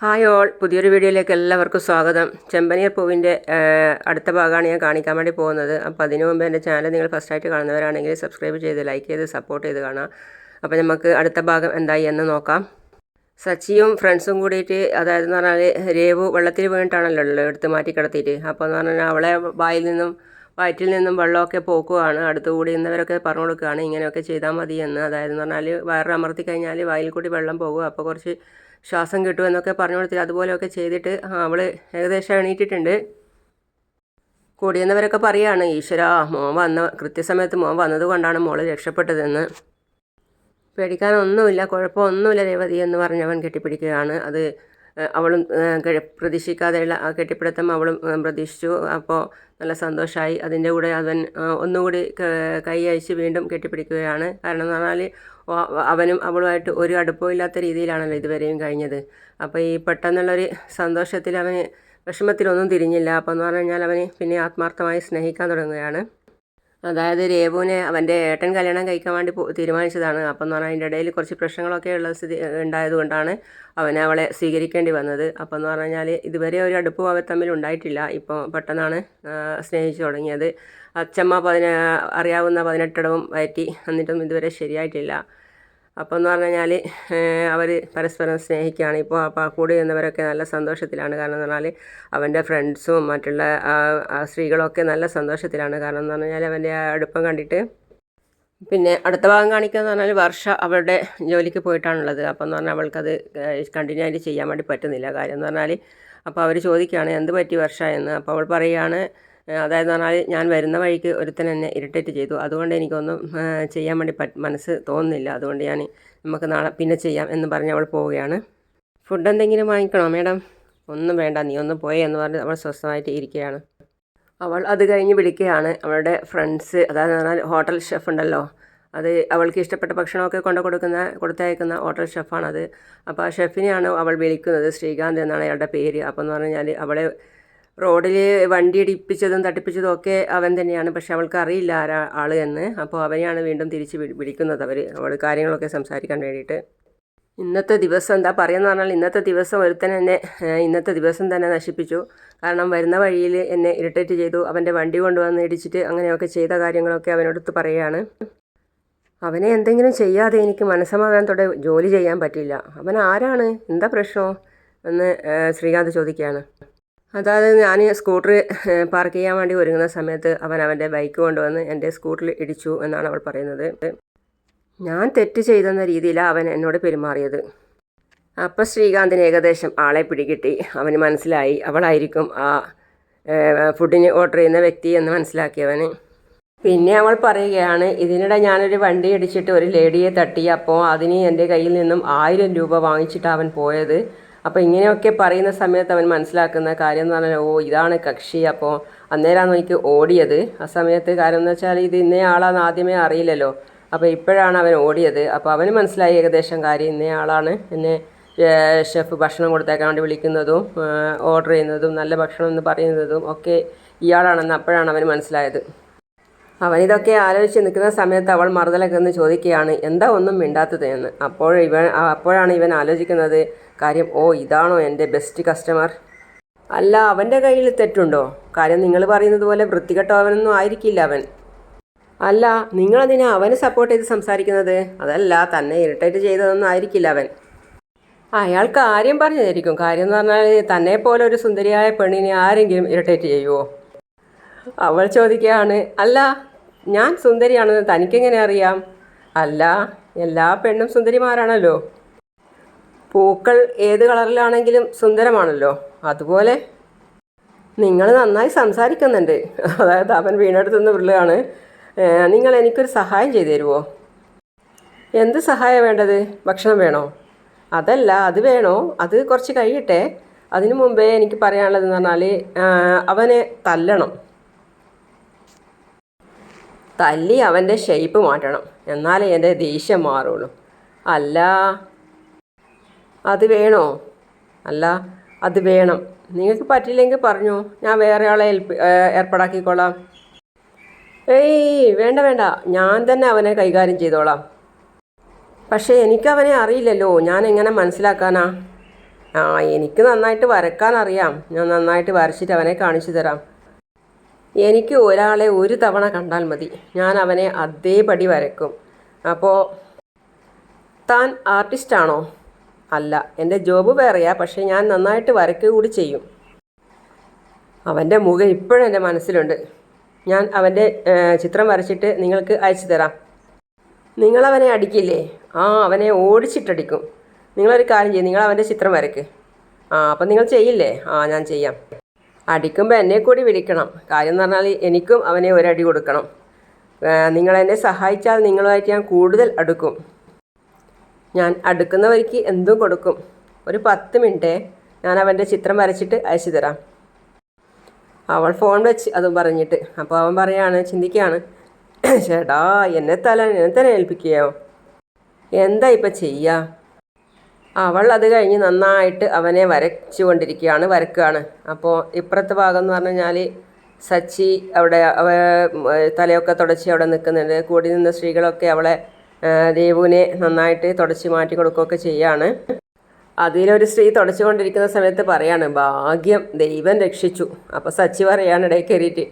Hi all, പുതിയൊരു വീഡിയോയിലേക്ക് എല്ലാവർക്കും സ്വാഗതം. ചെമ്പനീർ പൂവിൻ്റെ അടുത്ത ഭാഗമാണ് ഞാൻ കാണിക്കാൻ വേണ്ടി പോകുന്നത്. അപ്പോൾ അതിനു മുമ്പ് എൻ്റെ ചാനൽ നിങ്ങൾ ഫസ്റ്റായിട്ട് കാണുന്നവരാണെങ്കിൽ സബ്സ്ക്രൈബ് ചെയ്ത് ലൈക്ക് ചെയ്ത് സപ്പോർട്ട് ചെയ്ത് കാണാം. അപ്പോൾ നമുക്ക് അടുത്ത ഭാഗം എന്തായി എന്ന് നോക്കാം. സച്ചിയും ഫ്രണ്ട്സും കൂടിയിട്ട്, അതായത് എന്ന് പറഞ്ഞാൽ രേവു വെള്ളത്തിൽ വീണിട്ടാണല്ലോ എടുത്ത് മാറ്റി കിടത്തിയിട്ട്. അപ്പോൾ എന്ന് പറഞ്ഞാൽ അവളെ വയറ്റിൽ നിന്നും വെള്ളമൊക്കെ പോക്കുകയാണ്. അടുത്തുകൂടി ഇന്നവരൊക്കെ പറഞ്ഞു കൊടുക്കുകയാണ് ഇങ്ങനെയൊക്കെ ചെയ്താൽ മതി എന്ന്. അതായത് എന്ന് പറഞ്ഞാൽ വയറ് അമർത്തി കഴിഞ്ഞാൽ വായിൽ കൂടി വെള്ളം പോകും, അപ്പോൾ കുറച്ച് ശ്വാസം കിട്ടുമെന്നൊക്കെ പറഞ്ഞു കൊടുത്തിട്ട് അതുപോലെയൊക്കെ ചെയ്തിട്ട് അവൾ ഏകദേശം എണീറ്റിട്ടുണ്ട്. കൂടിയെന്നവരൊക്കെ പറയുകയാണ്, ഈശ്വര, കൃത്യസമയത്ത് മോൻ വന്നതുകൊണ്ടാണ് മോൾ രക്ഷപ്പെട്ടതെന്ന്. പേടിക്കാനൊന്നുമില്ല, കുഴപ്പമൊന്നുമില്ല രേവതി എന്ന് പറഞ്ഞവൻ കെട്ടിപ്പിടിക്കുകയാണ്. അത് അവളും പ്രതീക്ഷിക്കാതെയുള്ള ആ കെട്ടിപ്പിടുത്തം അവളും പ്രതീക്ഷിച്ചു. അപ്പോൾ നല്ല സന്തോഷമായി. അതിൻ്റെ കൂടെ അവൻ ഒന്നുകൂടി കൈ അയച്ച് വീണ്ടും കെട്ടിപ്പിടിക്കുകയാണ്. കാരണം എന്ന് പറഞ്ഞാൽ അവനും അവളുമായിട്ട് ഒരു അടുപ്പവും ഇല്ലാത്ത രീതിയിലാണല്ലോ ഇതുവരെയും കഴിഞ്ഞത്. അപ്പോൾ ഈ പെട്ടെന്നുള്ളൊരു സന്തോഷത്തിൽ അവന് വിഷമത്തിലൊന്നും തിരിഞ്ഞില്ല. അപ്പോൾ എന്ന് പറഞ്ഞു കഴിഞ്ഞാൽ അവന് പിന്നെ ആത്മാർത്ഥമായി സ്നേഹിക്കാൻ തുടങ്ങുകയാണ്. അതായത് രേവുവിനെ അവൻ്റെ ഏട്ടൻ കല്യാണം കഴിക്കാൻ വേണ്ടി തീരുമാനിച്ചതാണ്. അപ്പം എന്ന് പറഞ്ഞാൽ അതിൻ്റെ ഇടയിൽ കുറച്ച് പ്രശ്നങ്ങളൊക്കെ ഉണ്ടായതുകൊണ്ടാണ് അവളെ സ്വീകരിക്കേണ്ടി വന്നത്. അപ്പം എന്ന് പറഞ്ഞു കഴിഞ്ഞാൽ ഇതുവരെ ഒരു അടുപ്പും അവർ തമ്മിൽ ഉണ്ടായിട്ടില്ല. ഇപ്പോൾ പെട്ടെന്നാണ് സ്നേഹിച്ചു തുടങ്ങിയത്. അച്ചമ്മ അറിയാവുന്ന 18 ഇടവും വയറ്റി എന്നിട്ടും ഇതുവരെ ശരിയായിട്ടില്ല. അപ്പോൾ എന്ന് പറഞ്ഞു കഴിഞ്ഞാൽ അവർ പരസ്പരം സ്നേഹിക്കുകയാണ്. ഇപ്പോൾ കൂടി എന്നവരൊക്കെ നല്ല സന്തോഷത്തിലാണ്. കാരണം എന്ന് പറഞ്ഞാൽ അവൻ്റെ ഫ്രണ്ട്സും മറ്റുള്ള സ്ത്രീകളൊക്കെ നല്ല സന്തോഷത്തിലാണ്. കാരണം എന്ന് പറഞ്ഞു കഴിഞ്ഞാൽ അവൻ്റെ അടുപ്പം കണ്ടിട്ട്. പിന്നെ അടുത്ത ഭാഗം കാണിക്കുക എന്ന് പറഞ്ഞാൽ വർഷ അവളുടെ ജോലിക്ക് പോയിട്ടാണുള്ളത്. അപ്പോൾ എന്ന് പറഞ്ഞാൽ അവൾക്കത് കണ്ടിന്യൂ ആയിട്ട് ചെയ്യാൻ വേണ്ടി പറ്റുന്നില്ല. കാര്യം എന്ന് പറഞ്ഞാൽ അപ്പോൾ അവർ ചോദിക്കുകയാണ് എന്ത് പറ്റി വർഷ എന്ന്. അപ്പോൾ അവൾ പറയുകയാണ്, അതായത് പറഞ്ഞാൽ ഞാൻ വരുന്ന വഴിക്ക് ഒരുത്തൻ എന്നെ ഇറിറ്റേറ്റ് ചെയ്തു, അതുകൊണ്ട് എനിക്കൊന്നും ചെയ്യാൻ വേണ്ടി മനസ്സ് തോന്നുന്നില്ല, അതുകൊണ്ട് നമുക്ക് നാളെ പിന്നെ ചെയ്യാം എന്ന് പറഞ്ഞ് അവൾ പോവുകയാണ്. ഫുഡ് എന്തെങ്കിലും വാങ്ങിക്കണോ മേഡം? ഒന്നും വേണ്ട, നീ ഒന്ന് പോയേ എന്ന് പറഞ്ഞ് അവൾ സ്വസ്ഥമായിട്ട് ഇരിക്കുകയാണ്. അവൾ അത് കഴിഞ്ഞ് വിളിക്കുകയാണ് അവളുടെ ഫ്രണ്ട്സ്, അതായത് പറഞ്ഞാൽ ഹോട്ടൽ ഷെഫ് ഉണ്ടല്ലോ, അത് അവൾക്ക് ഇഷ്ടപ്പെട്ട ഭക്ഷണമൊക്കെ കൊടുത്തയക്കുന്ന ഹോട്ടൽ ഷെഫാണത്. അപ്പോൾ ആ ഷെഫിനെയാണ് അവൾ വിളിക്കുന്നത്. ശ്രീകാന്ത് എന്നാണ് അയാളുടെ പേര്. അപ്പോൾ എന്ന് പറഞ്ഞു കഴിഞ്ഞാൽ അവളെ റോഡിൽ വണ്ടി ഇടിപ്പിച്ചതും തട്ടിപ്പിച്ചതും ഒക്കെ അവൻ തന്നെയാണ്. പക്ഷെ അവൾക്ക് അറിയില്ല ആൾ എന്ന്. അപ്പോൾ അവനെയാണ് വീണ്ടും തിരിച്ച് വിളിക്കുന്നത് അവൾ കാര്യങ്ങളൊക്കെ സംസാരിക്കാൻ വേണ്ടിയിട്ട്. ഇന്നത്തെ ദിവസം എന്താ പറയുക പറഞ്ഞാൽ ഇന്നത്തെ ദിവസം ഒരുത്തൻ എന്നെ ഇന്നത്തെ ദിവസം തന്നെ നശിപ്പിച്ചു. കാരണം വരുന്ന വഴിയിൽ എന്നെ ഇറിറ്റേറ്റ് ചെയ്തു, അവൻ്റെ വണ്ടി കൊണ്ടുവന്ന് ഇടിച്ചിട്ട് അങ്ങനെയൊക്കെ ചെയ്ത കാര്യങ്ങളൊക്കെ അവനോടത്ത് പറയുകയാണ്. അവനെ എന്തെങ്കിലും ചെയ്യാതെ എനിക്ക് മനസ്സമാധാനത്തോടെ ജോലി ചെയ്യാൻ പറ്റില്ല. അവൻ ആരാണ്, എന്താ പ്രശ്നം എന്ന് ശ്രീകാന്ത് ചോദിക്കുകയാണ്. അതായത് ഞാൻ സ്കൂട്ടർ പാർക്ക് ചെയ്യാൻ വേണ്ടി ഒരുങ്ങുന്ന സമയത്ത് അവൻ്റെ ബൈക്ക് കൊണ്ടുവന്ന് എൻ്റെ സ്കൂട്ടറിൽ ഇടിച്ചു എന്നാണ് അവൾ പറയുന്നത്. ഞാൻ തെറ്റ് ചെയ്തെന്ന രീതിയിലാണ് അവൻ എന്നോട് പെരുമാറിയത്. അപ്പോൾ ശ്രീകാന്തിന് ഏകദേശം ആളെ പിടികിട്ടി. അവന് മനസ്സിലായി അവളായിരിക്കും ആ ഫുഡിന് ഓർഡർ ചെയ്യുന്ന വ്യക്തി എന്ന് മനസ്സിലാക്കിയവന്. പിന്നെ അവൾ പറയുകയാണ്, ഇതിനിടെ ഞാനൊരു വണ്ടി ഇടിച്ചിട്ട് ഒരു ലേഡിയെ തട്ടി, അപ്പോൾ അതിന് എൻ്റെ കയ്യിൽ നിന്നും 1000 രൂപ വാങ്ങിച്ചിട്ടാണ് അവൻ പോയത്. അപ്പോൾ ഇങ്ങനെയൊക്കെ പറയുന്ന സമയത്ത് അവൻ മനസ്സിലാക്കുന്ന കാര്യം എന്ന് പറഞ്ഞാൽ ഇതാണ് കക്ഷി. അപ്പോൾ അന്നേരമാണ് എനിക്ക് ഓടിയത്. ആ സമയത്ത് കാര്യം എന്ന് വെച്ചാൽ ഇത് ഇന്നേ ആളാന്ന് ആദ്യമേ അറിയില്ലല്ലോ. അപ്പോൾ ഇപ്പോഴാണ് അവൻ ഓടിയത്. അപ്പോൾ അവന് മനസ്സിലായി ഏകദേശം കാര്യം, ഇന്നേ ആളാണ് എന്നെ ഷെഫ് ഭക്ഷണം കൊടുത്തേക്കാൻ വേണ്ടി വിളിക്കുന്നതും ഓർഡർ ചെയ്യുന്നതും നല്ല ഭക്ഷണം എന്ന് പറയുന്നതും ഒക്കെ ഇയാളാണെന്ന് അപ്പോഴാണ് അവന് മനസ്സിലായത്. അവനിതൊക്കെ ആലോചിച്ച് നിൽക്കുന്ന സമയത്ത് അവൾ മറുതലൊക്കെ ഒന്ന് ചോദിക്കുകയാണ്, എന്താ ഒന്നും മിണ്ടാത്തത് എന്ന്. അപ്പോഴാണ് ഇവൻ ആലോചിക്കുന്നത് കാര്യം, ഇതാണോ എൻ്റെ ബെസ്റ്റ് കസ്റ്റമർ? അല്ല, അവൻ്റെ കയ്യിൽ തെറ്റുണ്ടോ? കാര്യം നിങ്ങൾ പറയുന്നത് പോലെ വൃത്തികെട്ടവനൊന്നും ആയിരിക്കില്ല അവൻ. അല്ല, നിങ്ങളതിനെ അവനെ സപ്പോർട്ട് ചെയ്ത് സംസാരിക്കുന്നത്? അതല്ല, തന്നെ ഇറിറ്റേറ്റ് ചെയ്തതൊന്നും ആയിരിക്കില്ല അവൻ. അയാൾ കാര്യം പറഞ്ഞതായിരിക്കും. കാര്യം എന്ന് പറഞ്ഞാൽ തന്നെ പോലെ ഒരു സുന്ദരിയായ പെണ്ണിനെ ആരെങ്കിലും ഇറിറ്റേറ്റ് ചെയ്യുമോ? അവൾ ചോദിക്കുകയാണ്, അല്ല, ഞാൻ സുന്ദരിയാണെന്ന് തനിക്കെങ്ങനെ അറിയാം? അല്ല, എല്ലാ പെണ്ണും സുന്ദരിമാരാണല്ലോ. പൂക്കൾ ഏത് കളറിലാണെങ്കിലും സുന്ദരമാണല്ലോ. അതുപോലെ നിങ്ങൾ നന്നായി സംസാരിക്കുന്നുണ്ട്. അതായത് അവൻ വീണെടുത്തുനിന്ന് വിളിയാണ്, നിങ്ങൾ എനിക്കൊരു സഹായം ചെയ്തു തരുമോ? എന്ത് സഹായം വേണ്ടത്? ഭക്ഷണം വേണോ? അതല്ല, അത് വേണോ? അത് കുറച്ച് കഴിയട്ടെ. അതിനു മുമ്പേ എനിക്ക് പറയാനുള്ളതെന്ന് പറഞ്ഞാൽ അവനെ തല്ലണം. തല്ലി അവൻ്റെ ഷേപ്പ് മാറ്റണം, എന്നാലേ എൻ്റെ ദേഷ്യം മാറുള്ളൂ. അല്ല, അത് വേണോ? അല്ല, അത് വേണം. നിങ്ങൾക്ക് പറ്റില്ലെങ്കിൽ പറഞ്ഞോ, ഞാൻ വേറെ ആളെ ഏർപ്പാടാക്കിക്കോളാം. വേണ്ട, ഞാൻ തന്നെ അവനെ കൈകാര്യം ചെയ്തോളാം. പക്ഷേ എനിക്കവനെ അറിയില്ലല്ലോ, ഞാൻ എങ്ങനെ മനസ്സിലാക്കാനാ? ആ, എനിക്ക് നന്നായിട്ട് വരക്കാൻ അറിയാം. ഞാൻ നന്നായിട്ട് വരച്ചിട്ട് അവനെ കാണിച്ചു തരാം. എനിക്ക് ഒരാളെ ഒരു തവണ കണ്ടാൽ മതി, ഞാൻ അവനെ അതേപടി വരക്കും. അപ്പോൾ താൻ ആർട്ടിസ്റ്റാണോ? അല്ല, എൻ്റെ ജോബ് വേറെയാ, പക്ഷേ ഞാൻ നന്നായിട്ട് വരയ്ക്കുക കൂടി ചെയ്യും. അവൻ്റെ മുഖം ഇപ്പോഴും എൻ്റെ മനസ്സിലുണ്ട്. ഞാൻ അവൻ്റെ ചിത്രം വരച്ചിട്ട് നിങ്ങൾക്ക് അയച്ചു തരാം. നിങ്ങളവനെ അടിക്കില്ലേ? ആ, അവനെ ഓടിച്ചിട്ടടിക്കും. നിങ്ങളൊരു കാര്യം ചെയ്യും, നിങ്ങൾ അവൻ്റെ ചിത്രം വരയ്ക്ക്. ആ, അപ്പം നിങ്ങൾ ചെയ്യില്ലേ? ആ, ഞാൻ ചെയ്യാം. അടിക്കുമ്പോൾ എന്നെ കൂടി വിളിക്കണം. കാര്യം എന്ന് പറഞ്ഞാൽ എനിക്കും അവനെ ഒരടി കൊടുക്കണം. നിങ്ങളെന്നെ സഹായിച്ചാൽ നിങ്ങളുമായിട്ട് ഞാൻ കൂടുതൽ അടുക്കും. ഞാൻ അടുക്കുന്നവർക്ക് എന്തും കൊടുക്കും. ഒരു 10 മിനിറ്റ് ഞാൻ അവൻ്റെ ചിത്രം വരച്ചിട്ട് അയച്ചു തരാം. അവൾ ഫോൺ വെച്ച് അതും പറഞ്ഞിട്ട്. അപ്പോൾ അവൻ പറയാണ്, ചിന്തിക്കുകയാണ്, ചേട്ടാ എന്നെ തന്നെ ഏൽപ്പിക്കുകയോ? എന്താ ഇപ്പം ചെയ്യുക? അവൾ അത് കഴിഞ്ഞ് നന്നായിട്ട് അവനെ വരക്കുകയാണ്. അപ്പോൾ ഇപ്പുറത്തെ ഭാഗം എന്ന് പറഞ്ഞു കഴിഞ്ഞാൽ സച്ചി അവിടെ തലയൊക്കെ തുടച്ച് അവിടെ നിൽക്കുന്നുണ്ട്. കൂടി നിന്ന സ്ത്രീകളൊക്കെ അവളെ ദേവുവിനെ നന്നായിട്ട് തുടച്ച് മാറ്റി കൊടുക്കുകയൊക്കെ ചെയ്യാണ്. അതിലൊരു സ്ത്രീ തുടച്ചുകൊണ്ടിരിക്കുന്ന സമയത്ത് പറയാണ്, ഭാഗ്യം, ദൈവം രക്ഷിച്ചു. അപ്പോൾ സച്ചി പറയാണ് ഇടയിൽ കയറിയിട്ട്,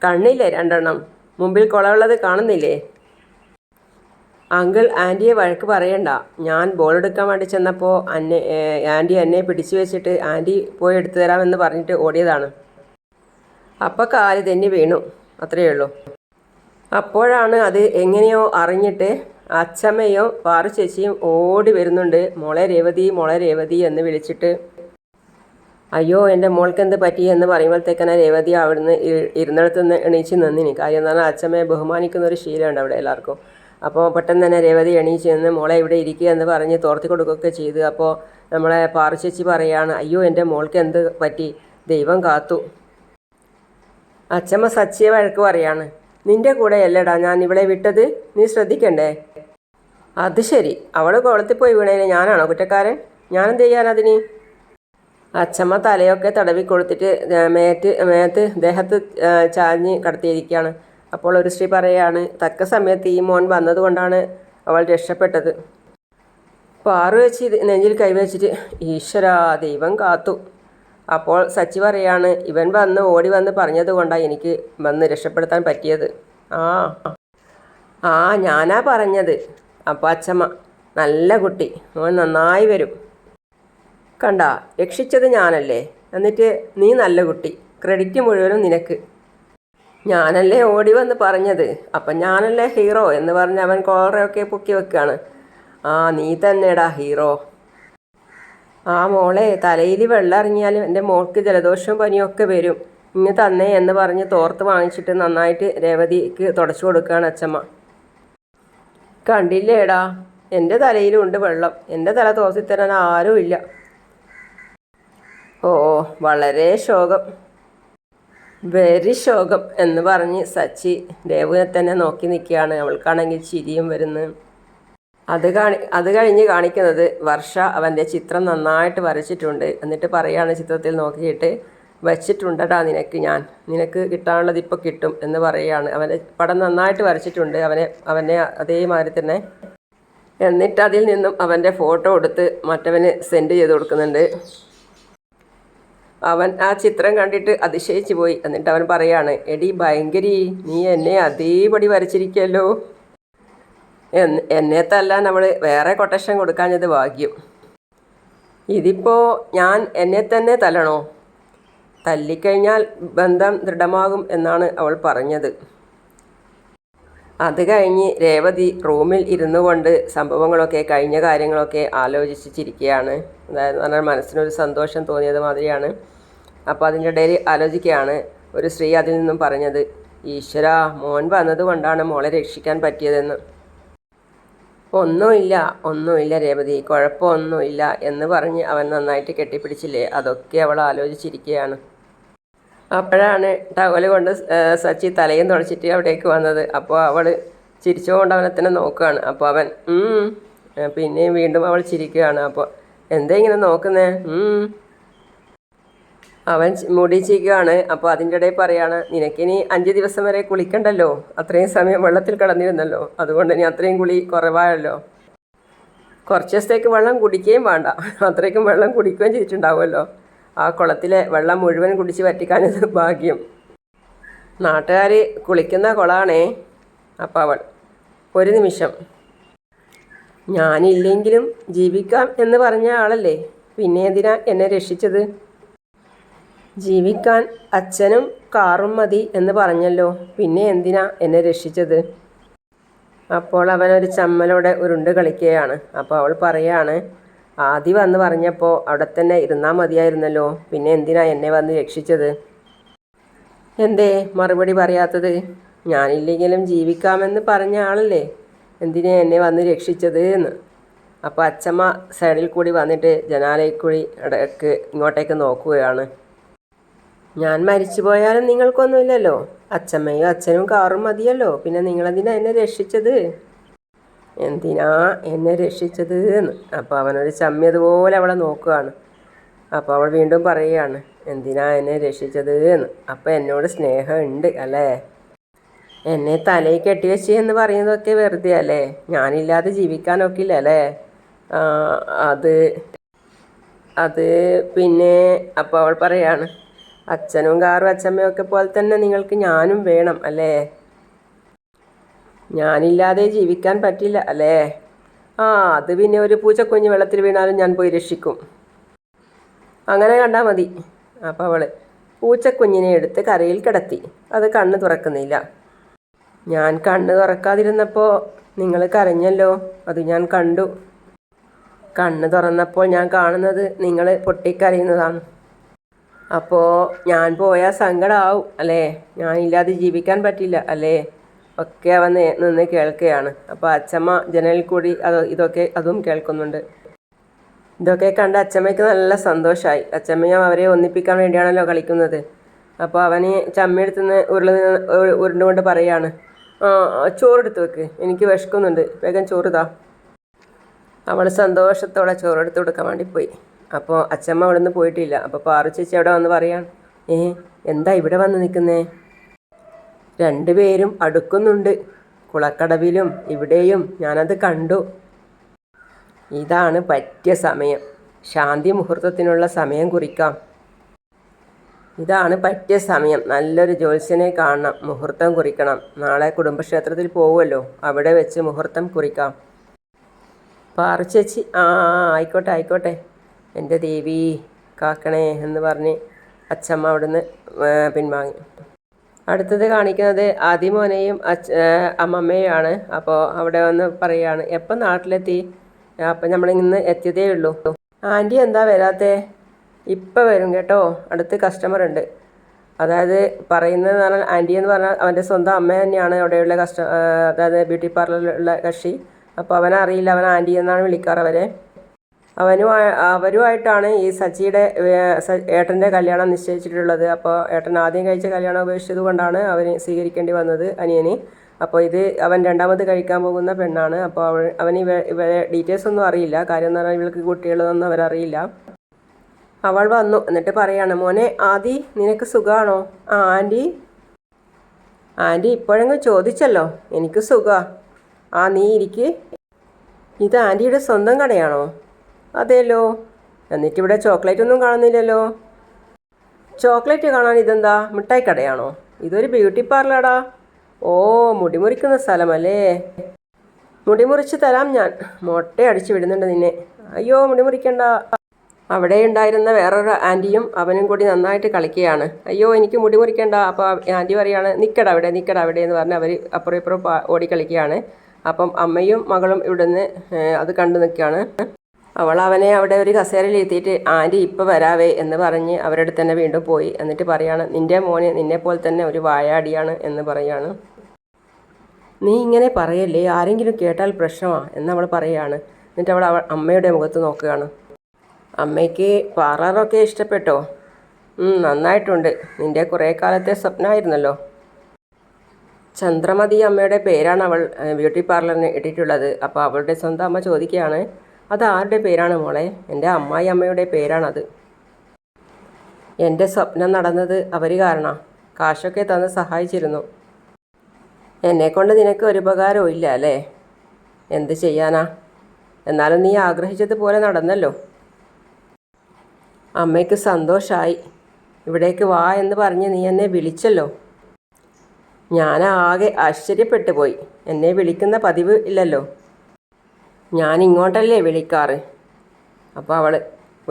കണ്ണില്ലേ 2 മുമ്പിൽ കുളമുള്ളത് കാണുന്നില്ലേ? അങ്കിൾ ആൻറ്റിയെ വഴക്ക് പറയണ്ട. ഞാൻ ബോൾ എടുക്കാൻ വേണ്ടി ചെന്നപ്പോൾ ആൻറ്റി എന്നെ പിടിച്ചു വെച്ചിട്ട് ആൻറ്റി പോയി എടുത്തു തരാമെന്ന് പറഞ്ഞിട്ട് ഓടിയതാണ്. അപ്പോൾ കാല് തെന്നി വീണു, അത്രയേ ഉള്ളൂ. അപ്പോഴാണ് അത് എങ്ങനെയോ അറിഞ്ഞിട്ട് അച്ചമ്മയോ പാറു ചേച്ചിയും ഓടി വരുന്നുണ്ട്. മോളെ രേവതി എന്ന് വിളിച്ചിട്ട്. അയ്യോ, എൻ്റെ മോൾക്ക് എന്ത് പറ്റി എന്ന് പറയുമ്പോഴത്തേക്കന്നെ രേവതി അവിടുന്ന് ഇരുന്നിടത്ത് നിന്ന് എണീച്ച് നിന്നിനി. കാര്യം എന്ന് പറഞ്ഞാൽ അച്ചമ്മയെ ബഹുമാനിക്കുന്നൊരു ശീലമുണ്ട് അവിടെ എല്ലാവർക്കും. അപ്പോൾ പെട്ടെന്ന് തന്നെ രേവതി എണീച്ച് നിന്ന് മോളെ ഇവിടെ ഇരിക്കുക എന്ന് പറഞ്ഞ് തോർത്തി കൊടുക്കുകയൊക്കെ ചെയ്തു. അപ്പോൾ നമ്മളെ പാറു ചേച്ചി പറയാണ്, അയ്യോ എൻ്റെ മോൾക്ക് എന്ത് പറ്റി, ദൈവം കാത്തു. അച്ചമ്മ സച്ചിയെ വഴക്ക് പറയാണ്, നിൻ്റെ കൂടെ അല്ലടാ ഞാൻ ഇവിടെ വിട്ടത്, നീ ശ്രദ്ധിക്കണ്ടേ? അത് ശരി, അവൾ കുളത്തിൽ പോയി വീണേന് ഞാനാണോ കുറ്റക്കാരൻ? ഞാനെന്ത് ചെയ്യാനതിന്? അച്ചമ്മ തലയൊക്കെ തടവി കൊടുത്തിട്ട് മേത്ത് ദേഹത്ത് ചാഞ്ഞ് കടത്തിയിരിക്കുകയാണ്. അപ്പോൾ ഒരു സ്ത്രീ പറയാണ്, തക്ക സമയത്ത് ഈ മോൻ വന്നതുകൊണ്ടാണ് അവൾ രക്ഷപ്പെട്ടത്. പാറു വെച്ച് നെഞ്ചിൽ കൈവച്ചിട്ട്, ഈശ്വരാ ദൈവം കാത്തു. അപ്പോൾ സച്ചി പറയാണ്, ഇവൻ ഓടി വന്ന് പറഞ്ഞത് കൊണ്ടാണ് എനിക്ക് വന്ന് രക്ഷപ്പെടുത്താൻ പറ്റിയത്. ആ ഞാനാ പറഞ്ഞത്. അപ്പോൾ അച്ചമ്മ, നല്ല കുട്ടി, മോൻ നന്നായി വരും. കണ്ട, രക്ഷിച്ചത് ഞാനല്ലേ, എന്നിട്ട് നീ നല്ല കുട്ടി, ക്രെഡിറ്റ് മുഴുവനും നിനക്ക്. ഞാനല്ലേ ഓടി വന്ന് പറഞ്ഞത്, അപ്പം ഞാനല്ലേ ഹീറോ എന്ന് പറഞ്ഞ് അവൻ കോളറൊക്കെ പൊക്കി വെക്കുകയാണ്. ആ, നീ തന്നെടാ ഹീറോ. ആ മോളെ, തലയിൽ വെള്ളം ഇറങ്ങിയാലും എൻ്റെ മോൾക്ക് ജലദോഷവും പനിയൊക്കെ വരും, ഇങ്ങ് തന്നേ എന്ന് പറഞ്ഞ് തോർത്ത് വാങ്ങിച്ചിട്ട് നന്നായിട്ട് രേവതിക്ക് തുടച്ചു കൊടുക്കുകയാണ് അച്ചമ്മ. കണ്ടില്ലേടാ, എൻ്റെ തലയിലും ഉണ്ട് വെള്ളം, എൻ്റെ തല തോർത്തിത്തരാൻ ആരും ഇല്ല. ഓ, വളരെ ശോകം, വെരി ശോകം എന്ന് പറഞ്ഞ് സച്ചി ദേവുവിനെ തന്നെ നോക്കി നിൽക്കുകയാണ്. അവൾക്കാണെങ്കിൽ ചിരിയും വരുന്നു. അത് കഴിഞ്ഞ് കാണിക്കുന്നത് വർഷ അവൻ്റെ ചിത്രം നന്നായിട്ട് വരച്ചിട്ടുണ്ട്. എന്നിട്ട് പറയാണ് ചിത്രത്തിൽ നോക്കിയിട്ട്, വച്ചിട്ടുണ്ടടാ നിനക്ക് കിട്ടാനുള്ളത് ഇപ്പോൾ കിട്ടും എന്ന് പറയുകയാണ്. അവൻ്റെ പടം നന്നായിട്ട് വരച്ചിട്ടുണ്ട്, അവനെ അതേമാതിരി തന്നെ. എന്നിട്ട് അതിൽ നിന്നും അവൻ്റെ ഫോട്ടോ എടുത്ത് മറ്റവന് സെൻഡ് ചെയ്ത് കൊടുക്കുന്നുണ്ട്. അവൻ ആ ചിത്രം കണ്ടിട്ട് അതിശയിച്ചു പോയി. എന്നിട്ട് അവൻ പറയാണ്, എടി ഭയങ്കരി, നീ എന്നെ അതേപടി വരച്ചിരിക്കുമല്ലോ. എന്നെ തല്ലാൻ അവൾ വേറെ കൊട്ടേഷൻ കൊടുക്കാഞ്ഞത് ഭാഗ്യം. ഇതിപ്പോൾ ഞാൻ എന്നെ തന്നെ തല്ലണോ? തല്ലിക്കഴിഞ്ഞാൽ ബന്ധം ദൃഢമാകും എന്നാണ് അവൾ പറഞ്ഞത്. അത് കഴിഞ്ഞ് രേവതി റൂമിൽ ഇരുന്നു കൊണ്ട് സംഭവങ്ങളൊക്കെ കഴിഞ്ഞ കാര്യങ്ങളൊക്കെ ആലോചിച്ച് ചിരിക്കുകയാണ്. അതായത് പറഞ്ഞാൽ മനസ്സിനൊരു സന്തോഷം തോന്നിയത് മാതിരിയാണ്. അപ്പോൾ അതിൻ്റെ ഇടയിൽ ആലോചിക്കുകയാണ് ഒരു സ്ത്രീ അതിൽ നിന്നും പറഞ്ഞത്, ഈശ്വരാ, മോൻ വന്നതുകൊണ്ടാണ് മോളെ രക്ഷിക്കാൻ പറ്റിയതെന്ന്. ഒന്നുമില്ല രേവതി, കുഴപ്പമൊന്നുമില്ല എന്ന് പറഞ്ഞ് അവൻ നന്നായിട്ട് കെട്ടിപ്പിടിച്ചില്ലേ, അതൊക്കെ അവൾ ആലോചിച്ചിരിക്കുകയാണ്. അപ്പോഴാണ് ടവല് കൊണ്ട് സച്ചി തലയും തുടച്ചിട്ട് അവിടേക്ക് വന്നത്. അപ്പോൾ അവൾ ചിരിച്ചുകൊണ്ട് അവനെ തന്നെ നോക്കുകയാണ്. അപ്പോൾ അവൻ പിന്നെയും വീണ്ടും അവൾ ചിരിക്കുകയാണ്. അപ്പോൾ എന്താ ഇങ്ങനെ നോക്കുന്നേ? അവൻ മുടി ചീക്കുകയാണ്. അപ്പോൾ അതിൻ്റെ ഇടയിൽ പറയാണ്, നിനക്കിനി 5 ദിവസം വരെ കുളിക്കണ്ടല്ലോ, അത്രയും സമയം വെള്ളത്തിൽ കിടന്നിരുന്നല്ലോ, അതുകൊണ്ട് ഇനി അത്രയും കുളി കുറവായല്ലോ. കുറച്ച് ദിവസത്തേക്ക് വെള്ളം കുടിക്കുകയും വേണ്ട, അത്രയ്ക്കും വെള്ളം കുടിക്കുകയും ചെയ്തിട്ടുണ്ടാവുമല്ലോ. ആ കുളത്തിലെ വെള്ളം മുഴുവൻ കുടിച്ച് വറ്റിക്കാനത് ഭാഗ്യം. നാട്ടുകാർ കുളിക്കുന്ന കുളമാണേ. അപ്പോൾ അവൾ ഒരു നിമിഷം, ഞാനില്ലെങ്കിലും ജീവിക്കാം എന്ന് പറഞ്ഞ ആളല്ലേ, പിന്നെ എന്തിനാ എന്നെ രക്ഷിച്ചത്? ജീവിക്കാൻ അച്ഛനും കാറും മതി എന്ന് പറഞ്ഞല്ലോ, പിന്നെ എന്തിനാ എന്നെ രക്ഷിച്ചത്? അപ്പോൾ അവനൊരു ചമ്മലോടെ ഉരുണ്ട് കളിക്കുകയാണ്. അപ്പോൾ അവൾ പറയാണ്, ആദ്യം വന്ന് പറഞ്ഞപ്പോൾ അവിടെ തന്നെ ഇരുന്നാൽ മതിയായിരുന്നല്ലോ, പിന്നെ എന്തിനാ എന്നെ വന്ന് രക്ഷിച്ചത്? എന്തേ മറുപടി പറയാത്തത്? ഞാനില്ലെങ്കിലും ജീവിക്കാമെന്ന് പറഞ്ഞ ആളല്ലേ, എന്തിനാ എന്നെ വന്ന് രക്ഷിച്ചത് എന്ന്. അപ്പോൾ അച്ഛമ്മ സൈഡിൽ കൂടി വന്നിട്ട് ജനാലയിൽ കൂടി ഇടയ്ക്ക് ഇങ്ങോട്ടേക്ക് നോക്കുകയാണ്. ഞാൻ മരിച്ചു പോയാലും നിങ്ങൾക്കൊന്നുമില്ലല്ലോ, അച്ഛമ്മയും അച്ഛനും കാറും മതിയല്ലോ, പിന്നെ നിങ്ങളെന്തിനാ എന്നെ രക്ഷിച്ചത്? എന്തിനാ എന്നെ രക്ഷിച്ചത് എന്ന്. അപ്പോൾ അവനൊരു ചമ്മിയതുപോലെ അവളെ നോക്കുകയാണ്. അപ്പോൾ അവൾ വീണ്ടും പറയുകയാണ്, എന്തിനാ എന്നെ രക്ഷിച്ചത് എന്ന്. അപ്പോൾ എന്നോട് സ്നേഹമുണ്ട് അല്ലേ? എന്നെ തലയിൽ കെട്ടിവെച്ച് എന്ന് പറയുന്നതൊക്കെ വെറുതെ അല്ലേ? ഞാനില്ലാതെ ജീവിക്കാനൊക്കില്ല അല്ലേ? അത് അത് പിന്നെ. അപ്പോൾ അവൾ പറയാണ്, അച്ഛനും കാറും അച്ഛമ്മയും ഒക്കെ പോലെ തന്നെ നിങ്ങൾക്ക് ഞാനും വേണം അല്ലേ? ഞാനില്ലാതെ ജീവിക്കാൻ പറ്റില്ല അല്ലേ? അത് പിന്നെ ഒരു പൂച്ചക്കുഞ്ഞ് വെള്ളത്തിൽ വീണാലും ഞാൻ പോയി രക്ഷിക്കും, അങ്ങനെ കണ്ടാൽ മതി. അപ്പോൾ അവൾ പൂച്ചക്കുഞ്ഞിനെ എടുത്ത് കരയിൽ കിടത്തി. അത് കണ്ണ് തുറക്കുന്നില്ല. ഞാൻ കണ്ണ് തുറക്കാതിരുന്നപ്പോൾ നിങ്ങൾ കരഞ്ഞല്ലോ, അത് ഞാൻ കണ്ടു. കണ്ണ് തുറന്നപ്പോൾ ഞാൻ കാണുന്നത് നിങ്ങൾ പൊട്ടിക്കരയുന്നതാണ്. അപ്പോൾ ഞാൻ പോയാൽ സങ്കടമാവും അല്ലേ? ഞാനില്ലാതെ ജീവിക്കാൻ പറ്റില്ല അല്ലേ? ഒക്കെ അവൻ നിന്ന് കേൾക്കുകയാണ്. അപ്പോൾ അച്ഛമ്മ ജനലിൽ കൂടി അതും കേൾക്കുന്നുണ്ട്. ഇതൊക്കെ കണ്ട് അച്ഛമ്മയ്ക്ക് നല്ല സന്തോഷമായി. അച്ഛമ്മയും അവരെ ഒന്നിപ്പിക്കാൻ വേണ്ടിയാണല്ലോ കളിക്കുന്നത്. അപ്പോൾ അവന് ചമ്മിയെടുത്തുനിന്ന് ഉരുണ്ടുകൊണ്ട് പറയാണ്, ചോറെടുത്ത് വെക്ക്, എനിക്ക് വിശക്കുന്നുണ്ട്, വേഗം ചോറുതാ. അവൾ സന്തോഷത്തോടെ ചോറെടുത്ത് കൊടുക്കാൻ വേണ്ടി പോയി. അപ്പോൾ അച്ഛമ്മ അവിടെ നിന്ന് പോയിട്ടില്ല. അപ്പോൾ പാറു ചേച്ചി അവിടെ വന്ന് പറയാൻ, എന്താ ഇവിടെ വന്ന് നിൽക്കുന്നേ? രണ്ടുപേരും അടുക്കുന്നുണ്ട്, കുളക്കടവിലും ഇവിടെയും ഞാനത് കണ്ടു. ഇതാണ് പറ്റിയ സമയം, ശാന്തി മുഹൂർത്തത്തിനുള്ള സമയം കുറിക്കാം. ഇതാണ് പറ്റിയ സമയം, നല്ലൊരു ജ്യോത്സ്യനെ കാണണം, മുഹൂർത്തം കുറിക്കണം. നാളെ കുടുംബക്ഷേത്രത്തിൽ പോവുമല്ലോ, അവിടെ വെച്ച് മുഹൂർത്തം കുറിക്കാം. പാറു ചേച്ചി ആയിക്കോട്ടെ ആയിക്കോട്ടെ, എൻ്റെ ദേവി കാക്കണേ എന്ന് പറഞ്ഞ് അച്ഛമ്മ അവിടുന്ന് പിൻവാങ്ങി. അടുത്തത് കാണിക്കുന്നത് ആദിമോനെയും അമ്മമ്മയുമാണ്. അപ്പോൾ അവിടെ വന്ന് പറയുകയാണ്, എപ്പം നാട്ടിലെത്തി? അപ്പം നമ്മളിന്ന് എത്തിയതേ ഉള്ളൂ. ആൻറ്റി എന്താ വരാത്തേ? ഇപ്പം വരും കേട്ടോ, അടുത്ത് കസ്റ്റമർ ഉണ്ട്. അതായത് പറയുന്നതെന്ന് പറഞ്ഞാൽ ആൻറ്റി എന്ന് പറഞ്ഞാൽ അവൻ്റെ സ്വന്തം അമ്മ തന്നെയാണ് അവിടെയുള്ള അതായത് ബ്യൂട്ടി പാർലറിലുള്ള കക്ഷി. അപ്പോൾ അവനറിയില്ല, അവൻ ആൻറ്റി എന്നാണ് വിളിക്കാറ് അവരെ. അവരുമായിട്ടാണ് ഈ സച്ചിയുടെ ഏട്ടൻ്റെ കല്യാണം നിശ്ചയിച്ചിട്ടുള്ളത്. അപ്പോൾ ഏട്ടൻ ആദ്യം കഴിച്ച കല്യാണം ഉപേക്ഷിച്ചത് കൊണ്ടാണ് അവന് സ്വീകരിക്കേണ്ടി വന്നത്, അനിയന്. അപ്പോൾ ഇത് അവൻ രണ്ടാമത് കഴിക്കാൻ പോകുന്ന പെണ്ണാണ്. അപ്പോൾ അവന് ഇവരെ ഡീറ്റെയിൽസ് ഒന്നും അറിയില്ല. കാര്യം എന്ന് പറഞ്ഞാൽ ഇവൾക്ക് കുട്ടികളൊന്നും അവരറിയില്ല. അവൾ വന്നു, എന്നിട്ട് പറയാണ്, മോനെ ആദി, നിനക്ക് സുഖമാണോ? ആൻറ്റി ഇപ്പോഴെങ്കിലും ചോദിച്ചല്ലോ, എനിക്ക് സുഖമാണ്. നീ ഇരിക്ക്. ഇത് ആൻറ്റിയുടെ സ്വന്തം കടയാണോ? അതേല്ലോ. എന്നിട്ടിവിടെ ചോക്ലേറ്റ് ഒന്നും കാണുന്നില്ലല്ലോ. ചോക്ലേറ്റ് കാണാൻ ഇതെന്താ, മിഠായി കടയാണോ? ഇതൊരു ബ്യൂട്ടി പാർലറാടാ. മുടി മുറിക്കുന്ന സ്ഥലമല്ലേ? മുടി മുറിച്ച് തരാം ഞാൻ, മൊട്ടയടിച്ച് വിടുന്നുണ്ട് നിന്നെ. അയ്യോ മുടി മുറിക്കണ്ട. അവിടെ ഉണ്ടായിരുന്ന വേറൊരു ആൻറ്റിയും അവനും കൂടി നന്നായിട്ട് കളിക്കുകയാണ്. അയ്യോ എനിക്ക് മുടി മുറിക്കണ്ട. അപ്പോൾ ആൻറ്റി പറയാണ്, നിൽക്കട അവിടെ എന്ന് പറഞ്ഞ് അവർ അപ്പുറം ഇപ്പുറം ഓടി കളിക്കുകയാണ്. അപ്പം അമ്മയും മകളും ഇവിടുന്ന് അത് കണ്ടു നിൽക്കുകയാണ്. അവൾ അവനെ അവിടെ ഒരു കസേരയിൽ ഇരുത്തിയിട്ട്, ആൻറ്റി ഇപ്പോൾ വരാവേ എന്ന് പറഞ്ഞ് അവരുടെ അടുത്ത് തന്നെ വീണ്ടും പോയി. എന്നിട്ട് പറയാണ്, നിൻ്റെ മോനെ നിന്നെപ്പോലെ തന്നെ ഒരു വായാടിയാണ് എന്ന് പറയാണ്. നീ ഇങ്ങനെ പറയല്ലേ, ആരെങ്കിലും കേട്ടാൽ പ്രശ്നമാണ് എന്നവൾ പറയുകയാണ്. എന്നിട്ട് അവൾ അമ്മയുടെ മുഖത്ത് നോക്കുകയാണ്. അമ്മയ്ക്ക് പാർലറൊക്കെ ഇഷ്ടപ്പെട്ടോ? നന്നായിട്ടുണ്ട്, നിൻ്റെ കുറേ കാലത്തെ സ്വപ്നമായിരുന്നല്ലോ. ചന്ദ്രമതി അമ്മയുടെ പേരാണ് അവൾ ബ്യൂട്ടി പാർലറിന് ഇട്ടിട്ടുള്ളത്. അപ്പോൾ അവളുടെ സ്വന്തം അമ്മ ചോദിക്കുകയാണ്, അത് ആരുടെ പേരാണ് മോളെ? എൻ്റെ അമ്മായി അമ്മയുടെ പേരാണത്. എൻ്റെ സ്വപ്നം നടന്നത് അവർ കാരണമാണ്, കാശൊക്കെ തന്ന് സഹായിച്ചിരുന്നു. എന്നെക്കൊണ്ട് നിനക്ക് ഒരു ഉപകാരവും ഇല്ല അല്ലേ? എന്ത് ചെയ്യാനാ? എന്നാലും നീ ആഗ്രഹിച്ചതുപോലെ നടന്നല്ലോ. അമ്മയ്ക്ക് സന്തോഷമായി. ഇവിടേക്ക് വാ എന്ന് പറഞ്ഞ് നീ എന്നെ വിളിച്ചല്ലോ. ഞാനാകെ ആശ്ചര്യപ്പെട്ടു പോയി. എന്നെ വിളിക്കുന്ന പതിവ് ഇല്ലല്ലോ. ഞാൻ ഇങ്ങോട്ടല്ലേ വിളിക്കാറ്. അപ്പോൾ അവൾ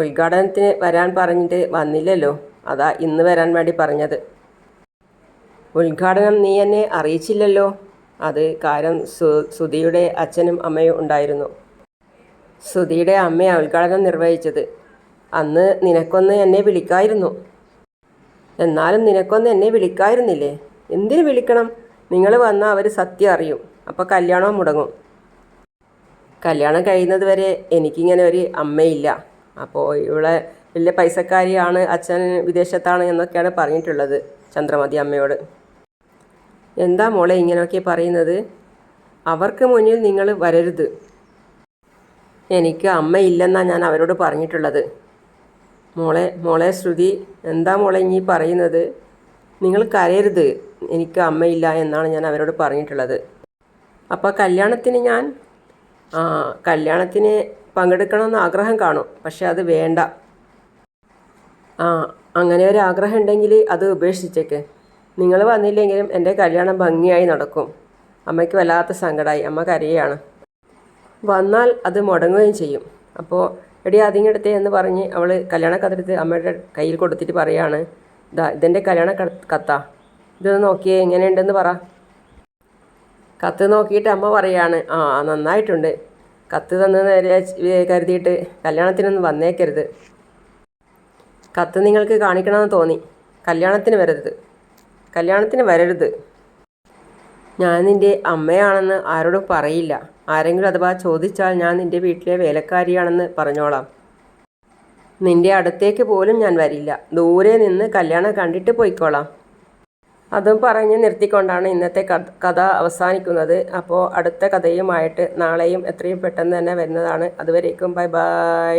ഉദ്ഘാടനത്തിന് വരാൻ പറഞ്ഞിട്ട് വന്നില്ലല്ലോ. അതാ ഇന്ന് വരാൻ വേണ്ടി പറഞ്ഞത്. ഉദ്ഘാടനം നീ എന്നെ അറിയിച്ചില്ലല്ലോ. അത് കാരണം സുധിയുടെ അച്ഛനും അമ്മയും ഉണ്ടായിരുന്നു. സുധിയുടെ അമ്മയാണ് ഉദ്ഘാടനം നിർവഹിച്ചത്. അന്ന് നിനക്കൊന്ന് എന്നെ വിളിക്കായിരുന്നു. എന്നാലും നിനക്കൊന്ന് എന്നെ വിളിക്കായിരുന്നില്ലേ? എന്തിനു വിളിക്കണം? നിങ്ങൾ വന്നാൽ അവർ സത്യം അറിയും. അപ്പോൾ കല്യാണവും മുടങ്ങും. കല്യാണം കഴിയുന്നത് വരെ എനിക്കിങ്ങനെ ഒരു അമ്മയില്ല. അപ്പോൾ ഇവളെ വലിയ പൈസക്കാരിയാണ്, അച്ഛൻ വിദേശത്താണ് എന്നൊക്കെയാണ് പറഞ്ഞിട്ടുള്ളത് ചന്ദ്രമതി അമ്മയോട്. എന്താ മോളെ ഇങ്ങനെയൊക്കെ പറയുന്നത്? അവർക്ക് മുന്നിൽ നിങ്ങൾ വരരുത്. എനിക്ക് അമ്മയില്ലെന്നാണ് ഞാൻ അവരോട് പറഞ്ഞിട്ടുള്ളത്. മോളെ ശ്രുതി, എന്താ മോളെ ഇനി പറയുന്നത്? നിങ്ങൾ കരയരുത്. എനിക്ക് അമ്മയില്ല എന്നാണ് ഞാൻ അവരോട് പറഞ്ഞിട്ടുള്ളത്. അപ്പോൾ കല്യാണത്തിന് പങ്കെടുക്കണമെന്ന് ആഗ്രഹം കാണും. പക്ഷെ അത് വേണ്ട. അങ്ങനെ ഒരു ആഗ്രഹം ഉണ്ടെങ്കിൽ അത് ഉപേക്ഷിച്ചേക്ക്. നിങ്ങൾ വന്നില്ലെങ്കിലും എൻ്റെ കല്യാണം ഭംഗിയായി നടക്കും. അമ്മയ്ക്ക് വല്ലാത്ത സങ്കടമായി. അമ്മ കരയാണ്. വന്നാൽ അത് മുടങ്ങുകയും ചെയ്യും. അപ്പോൾ എടി അതിങ്ങടുത്തേ എന്ന് പറഞ്ഞ് അവൾ കല്യാണ കത്തെടുത്ത് അമ്മയുടെ കയ്യിൽ കൊടുത്തിട്ട് പറയാണ്, ഇതെൻ്റെ കല്യാണ കത്താ, ഇതൊന്ന് നോക്കിയേ എങ്ങനെയുണ്ടെന്ന് പറ. കത്ത് നോക്കിയിട്ട് അമ്മ പറയാണ്, നന്നായിട്ടുണ്ട്. കത്ത് തന്നെന്ന് കരുതിയിട്ട് കല്യാണത്തിനൊന്നും വന്നേക്കരുത്. കത്ത് നിങ്ങൾക്ക് കാണിക്കണമെന്ന് തോന്നി. കല്യാണത്തിന് വരരുത്. ഞാൻ നിൻ്റെ അമ്മയാണെന്ന് ആരോടും പറയില്ല. ആരെങ്കിലും അഥവാ ചോദിച്ചാൽ ഞാൻ നിൻ്റെ വീട്ടിലെ വേലക്കാരിയാണെന്ന് പറഞ്ഞോളാം. നിൻ്റെ അടുത്തേക്ക് പോലും ഞാൻ വരില്ല. ദൂരെ നിന്ന് കല്യാണം കണ്ടിട്ട് പോയിക്കോളാം. അതും പറഞ്ഞ് നിർത്തിക്കൊണ്ടാണ് ഇന്നത്തെ കഥ അവസാനിക്കുന്നത്. അപ്പോൾ അടുത്ത കഥയുമായിട്ട് നാളെയും എത്രയും പെട്ടെന്ന് തന്നെ വരുന്നതാണ്. അതുവരേക്കും ബൈ ബൈ.